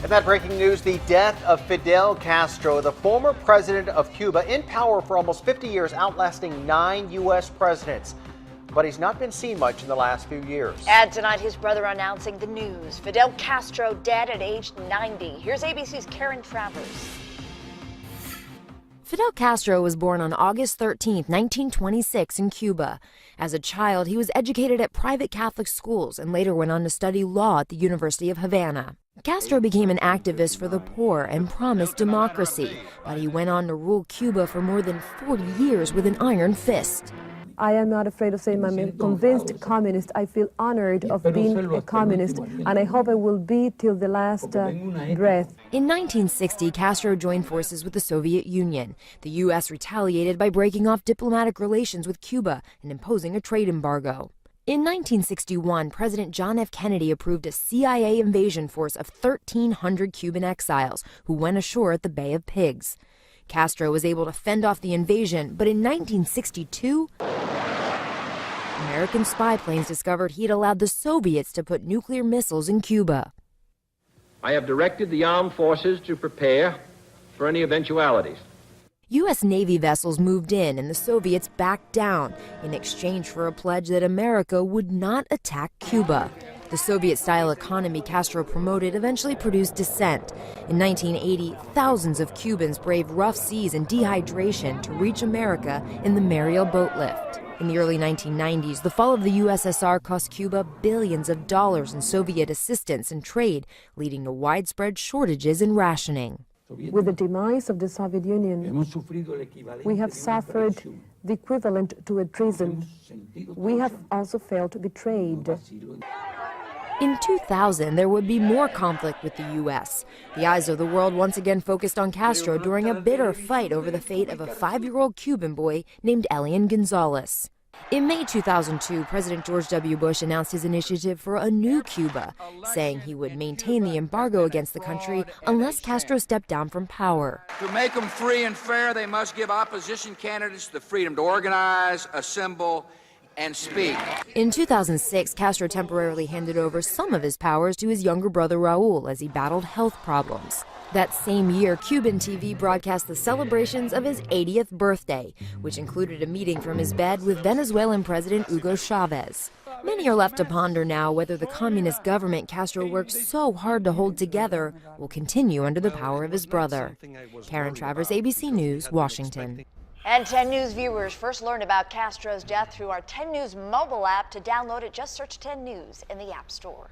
And that breaking news, the death of Fidel Castro, the former president of Cuba, in power for almost 50 years, outlasting 9 U.S. presidents. But he's not been seen much in the last few years. And tonight, his brother announcing the news. Fidel Castro dead at age 90. Here's ABC's Karen Travers. Fidel Castro was born on August 13, 1926 in Cuba. As a child, he was educated at private Catholic schools and later went on to study law at the University of Havana. Castro became an activist for the poor and promised democracy, but he went on to rule Cuba for more than 40 years with an iron fist. I am not afraid of saying I'm a convinced communist. I feel honored of being a communist, and I hope I will be till the last breath. In 1960, Castro joined forces with the Soviet Union. The U.S. retaliated by breaking off diplomatic relations with Cuba and imposing a trade embargo. In 1961, President John F. Kennedy approved a CIA invasion force of 1,300 Cuban exiles who went ashore at the Bay of Pigs. Castro was able to fend off the invasion, but in 1962, American spy planes discovered he'd allowed the Soviets to put nuclear missiles in Cuba. I have directed the armed forces to prepare for any eventualities. U.S. Navy vessels moved in and the Soviets backed down in exchange for a pledge that America would not attack Cuba. The Soviet-style economy Castro promoted eventually produced dissent. In 1980, thousands of Cubans braved rough seas and dehydration to reach America in the Mariel boat lift. In the early 1990s, the fall of the USSR cost Cuba billions of dollars in Soviet assistance and trade, leading to widespread shortages in rationing. With the demise of the Soviet Union, we have suffered the equivalent to a treason. We have also felt betrayed. In 2000, there would be more conflict with the U.S. The eyes of the world once again focused on Castro during a bitter fight over the fate of a 5-year-old Cuban boy named Elian Gonzalez. In May 2002, President George W. Bush announced his initiative for a new Cuba, saying he would maintain the embargo against the country unless Castro stepped down from power. To make them free and fair, they must give opposition candidates the freedom to organize, assemble, and speak. In 2006, Castro temporarily handed over some of his powers to his younger brother Raul as he battled health problems. That same year, Cuban TV broadcast the celebrations of his 80th birthday, which included a meeting from his bed with Venezuelan President Hugo Chavez. Many are left to ponder now whether the communist government Castro worked so hard to hold together will continue under the power of his brother. Karen Travers, ABC News, Washington. And 10 News viewers first learned about Castro's death through our 10 News mobile app. To download it, just search 10 News in the App Store.